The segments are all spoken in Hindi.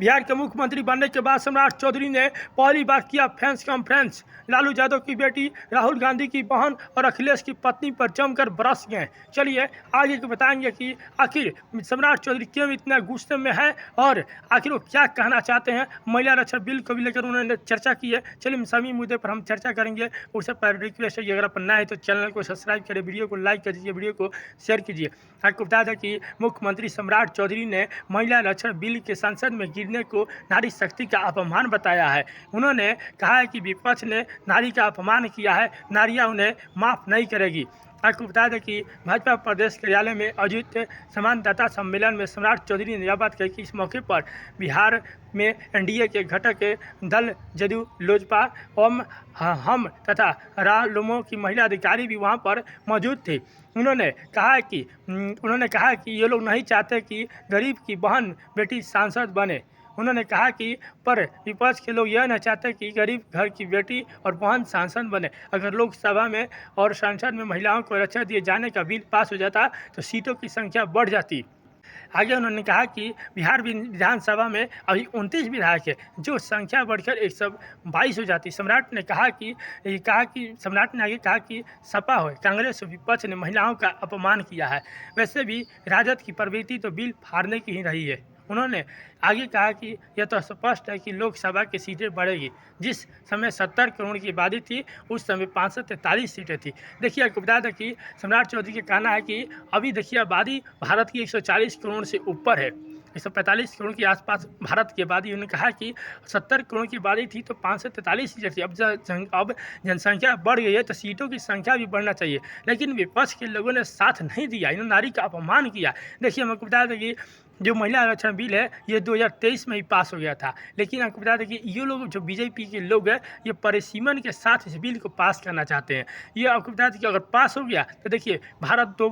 बिहार के मुख्यमंत्री बनने के बाद सम्राट चौधरी ने पहली बार किया फैंस कॉन्फ्रेंस। लालू यादव की बेटी, राहुल गांधी की बहन और अखिलेश की पत्नी पर जमकर बरस गए। चलिए आगे को बताएंगे कि आखिर सम्राट चौधरी क्यों इतना गुस्से में है और आखिर वो क्या कहना चाहते हैं। महिला आरक्षण बिल को भी लेकर उन्होंने चर्चा की है। चलिए सभी मुद्दे पर हम चर्चा करेंगे। उससे पहले रिक्वेस्ट है कि अगर आप नए हैं तो चैनल को सब्सक्राइब करें, वीडियो को लाइक कर दीजिए, वीडियो को शेयर कीजिए। आपको बता दें कि मुख्यमंत्री सम्राट चौधरी ने महिला आरक्षण बिल के संसद में गिरने को नारी शक्ति का अपमान बताया है। उन्होंने कहा है कि विपक्ष ने नारी का अपमान किया है, नारियां उन्हें माफ़ नहीं करेगी। आपको बता दें कि भाजपा प्रदेश कार्यालय में आयोजित संवाददाता सम्मेलन में सम्राट चौधरी ने यह बात कही कि इस मौके पर बिहार में एनडीए के घटक दल जदयू, लोजपा, हम तथा रालोमो की महिला अधिकारी भी वहां पर मौजूद थे। उन्होंने कहा कि ये लोग नहीं चाहते कि गरीब की बहन बेटी सांसद बने। उन्होंने कहा कि पर विपक्ष के लोग यह नहीं चाहते कि गरीब घर की बेटी और बहन सांसद बने। अगर लोकसभा में और संसद में महिलाओं को आरक्षण दिए जाने का बिल पास हो जाता तो सीटों की संख्या बढ़ जाती। आगे उन्होंने कहा कि बिहार विधानसभा में अभी 29 विधायक है, जो संख्या बढ़कर 122 हो जाती। सम्राट ने आगे कहा कि सपा हो, कांग्रेस विपक्ष ने महिलाओं का अपमान किया है। वैसे भी राजद की प्रवृत्ति तो बिल फाड़ने की ही रही है। उन्होंने आगे कहा कि यह तो स्पष्ट है कि लोकसभा की सीटें बढ़ेगी। जिस समय 70 करोड़ की आबादी थी उस समय 543 सीटें थी। देखिए आपको बता दें कि सम्राट चौधरी का कहना है कि अभी देखिए आबादी भारत की 140 करोड़ से ऊपर है, 145 करोड़ के आसपास भारत की आबादी। उन्होंने कहा कि 70 करोड़ की आबादी थी तो 543 सीटें थी। अब जनसंख्या बढ़ गई है तो सीटों की संख्या भी बढ़ना चाहिए, लेकिन विपक्ष के लोगों ने साथ नहीं दिया, इन्होंने नारी का अपमान किया। देखिए हम आपको बता दें कि जो महिला आरक्षण बिल है ये 2023 में ही पास हो गया था, लेकिन आपको बता दें कि ये लोग जो बीजेपी के लोग हैं ये परिसीमन के साथ इस बिल को पास करना चाहते हैं। ये आपको बता दें कि अगर पास हो गया तो देखिए भारत दो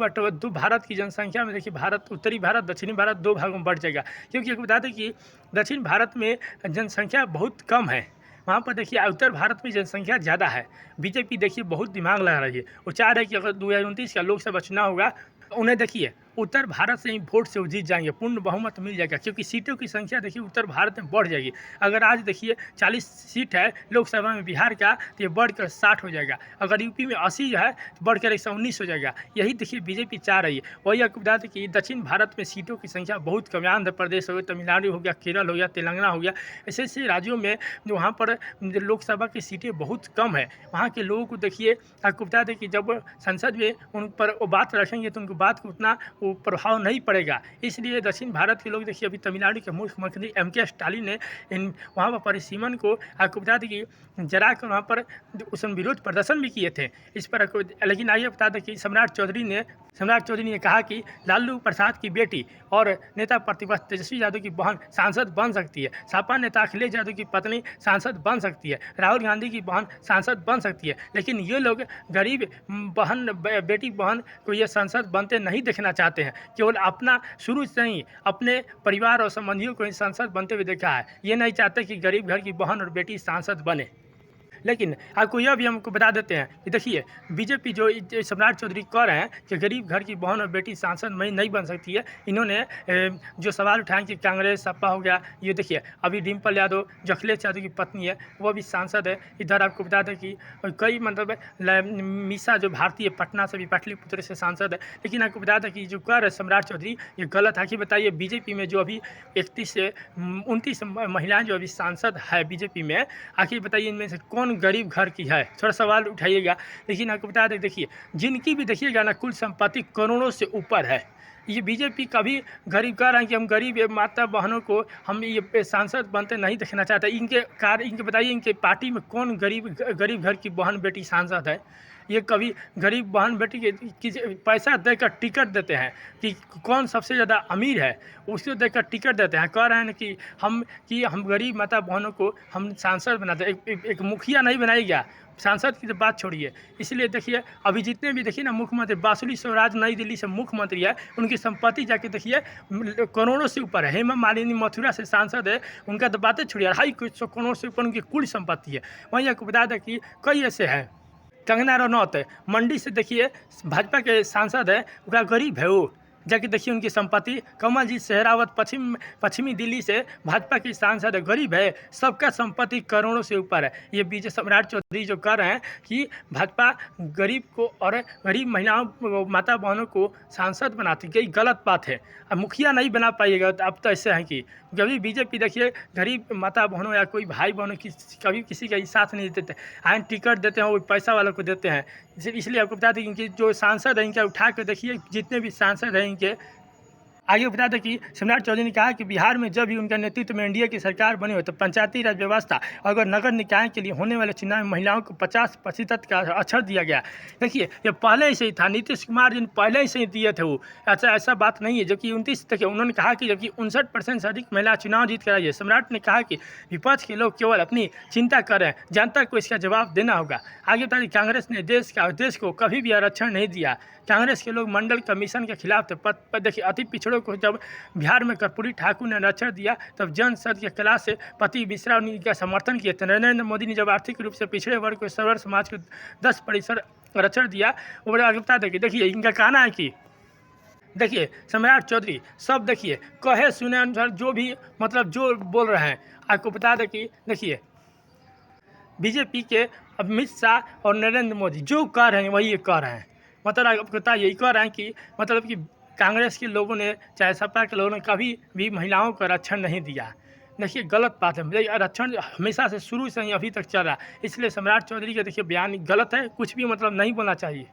भारत की जनसंख्या में देखिए भारत, उत्तरी भारत, दक्षिणी भारत 2 भागों में बढ़ जाएगा। क्योंकि आपको बता दें कि दक्षिण भारत में जनसंख्या बहुत कम है, वहाँ पर देखिए उत्तर भारत में जनसंख्या ज़्यादा है। बीजेपी देखिए बहुत दिमाग लगा रही है, वो चाह रहे हैं कि अगर 2029 का लोकसभा चुनाव होगा उन्हें देखिए उत्तर भारत से ही वोट से वो जीत जाएंगे, पूर्ण बहुमत मिल जाएगा। क्योंकि सीटों की संख्या देखिए उत्तर भारत में बढ़ जाएगी। अगर आज देखिए 40 सीट है लोकसभा में बिहार का तो ये बढ़कर 60 हो जाएगा। अगर यूपी में 80 है तो बढ़कर 119 हो जाएगा। यही देखिए बीजेपी चाह रही है। वही आपको बता दें कि दक्षिण भारत में सीटों की संख्या बहुत कम है। आंध्र प्रदेश हो गया, तमिलनाडु हो गया, केरल हो गया, तेलंगाना हो गया, ऐसे ऐसे राज्यों में जो वहाँ पर लोकसभा की सीटें बहुत कम है। वहाँ के लोगों को देखिए आपको बता दें कि जब संसद में उन पर वो बात रखेंगे तो उनको बात को उतना प्रभाव नहीं पड़ेगा। इसलिए दक्षिण भारत के लोग देखिए अभी तमिलनाडु के मुख्यमंत्री MK स्टालिन ने वहाँ पर परिसीमन को आपको बता दें कि जरा कर वहाँ पर उसमें विरोध प्रदर्शन भी किए थे इस पर। लेकिन आइए बता दें कि सम्राट चौधरी ने कहा कि लालू प्रसाद की बेटी और नेता प्रतिपक्ष तेजस्वी यादव की बहन सांसद बन सकती है, सपा नेता अखिलेश यादव की पत्नी सांसद बन सकती है, राहुल गांधी की बहन सांसद बन सकती है। लेकिन ये लोग गरीब बेटी बहन को ये सांसद बनते नहीं देखना चाहते हैं। केवल अपना शुरू से ही अपने परिवार और संबंधियों को सांसद बनते हुए देखा है। ये नहीं चाहते कि गरीब घर की बहन और बेटी सांसद बने। लेकिन आपको यह भी हमको बता देते हैं कि देखिए बीजेपी जो सम्राट चौधरी कह रहे हैं कि गरीब घर की बहन और बेटी सांसद में नहीं बन सकती है, इन्होंने जो सवाल उठाए कि कांग्रेस सपा हो गया, ये देखिए अभी डिम्पल यादव जो अखिलेश यादव की पत्नी है वो भी सांसद है। इधर आपको बता दें कि कई मतलब मीसा जो भारतीय पटना से भी पाटलिपुत्र से सांसद है। लेकिन आपको बता दें कि जो कह रहे सम्राट चौधरी ये गलत है। कि बताइए बीजेपी में जो अभी 31 से 29 महिलाएँ जो अभी सांसद है बीजेपी में, आखिर बताइए इनमें से कौन गरीब घर की है, थोड़ा सवाल उठाइएगा। लेकिन आपको बता दें देखिए जिनकी भी देखिएगा ना कुल संपत्ति करोड़ों से ऊपर है। ये बीजेपी कभी गरीब कह रहे हैं कि हम गरीब माता बहनों को हम ये सांसद बनते नहीं देखना चाहते। इनके बताइए इनके पार्टी में कौन गरीब घर की बहन बेटी सांसद है। ये कभी गरीब बहन बेटी की पैसा देकर टिकट देते हैं कि कौन सबसे ज़्यादा अमीर है उसको देकर टिकट देते हैं। कह रहे हैं कि हम गरीब माता बहनों को हम सांसद बनाते। एक मुखिया नहीं बनाएगा, सांसद की तो बात छोड़िए। इसलिए देखिए अभी जितने भी देखिए ना मुख्यमंत्री बासुली स्वराज नई दिल्ली से मुख्यमंत्री है, उनकी संपत्ति जाके देखिए करोड़ों से ऊपर है। हेमा मालिनी मथुरा से सांसद है, उनका तो बातें छोड़िए 250 करोड़ से ऊपर उनकी कुल संपत्ति है। वहीं आपको बता दें कि कई ऐसे हैं। कंगना रनौत मंडी से देखिए भाजपा के सांसद है, उनका गरीब है वो जाके देखिए उनकी संपत्ति। कमलजीत सहरावत पश्चिमी दिल्ली से भाजपा की सांसद है, गरीब है, सबका संपत्ति करोड़ों से ऊपर है। ये विजय सम्राट चौधरी जो कर रहे हैं कि भाजपा गरीब को और गरीब महिलाओं माता बहनों को सांसद बनाती है, गलत बात है। अब मुखिया नहीं बना पाइएगा तो अब तो ऐसे हैं कि कभी बीजेपी देखिए गरीब माता बहनों या कोई भाई बहनों की कभी किसी का साथ नहीं देते, आयन टिकट देते हैं वो पैसा वालों को देते हैं। इसलिए आपको बता दें इनके जो सांसद हैं इनका उठा कर देखिए, जितने भी सांसद हैं इनके आगे बता दें कि सम्राट चौधरी ने कहा कि बिहार में जब भी उनका नेतृत्व में एनडीए की सरकार बनी हो तो पंचायती राज व्यवस्था अगर नगर निकाय के लिए होने वाले चुनाव में महिलाओं को 50% का अक्षर दिया गया। देखिए ये पहले से ही था, नीतीश कुमार जी ने पहले से ही दिए थे वो, ऐसा बात नहीं है। जबकि 29 देखिए उन्होंने कहा कि जबकि 59% से अधिक महिला चुनाव जीत कर आई है। सम्राट ने कहा कि विपक्ष के लोग केवल अपनी चिंता कर रहे हैं, जनता को इसका जवाब देना होगा। आगे बता दें कांग्रेस ने देश को कभी भी आरक्षण नहीं दिया। कांग्रेस के लोग मंडल कमीशन के खिलाफ थे। देखिए अति पिछड़ों को जब बिहार में कर्पूरी ठाकुर ने आरक्षण दिया तब जनसद के क्लास से पति मिश्रा उनका समर्थन किए थे। नरेंद्र मोदी ने जब आर्थिक रूप से पिछड़े वर्ग को सर्वर समाज को 10% आरक्षण दिया। वो आगे बता दें कि देखिए इनका कहना है कि देखिए सम्राट चौधरी सब देखिए कहे सुने अनुसार जो भी मतलब जो बोल रहे हैं। आपको बता दें कि देखिए बीजेपी के अमित शाह और नरेंद्र मोदी जो कह रहे हैं वही ये कह रहे हैं। मतलब आपको पता यही कह रहे हैं कि मतलब कि कांग्रेस के लोगों ने चाहे सपा के लोगों ने कभी भी महिलाओं को आरक्षण नहीं दिया। देखिए गलत बात है, आरक्षण हमेशा से शुरू से ही अभी तक चल रहा है। इसलिए सम्राट चौधरी का देखिए बयान गलत है, कुछ भी मतलब नहीं बोलना चाहिए।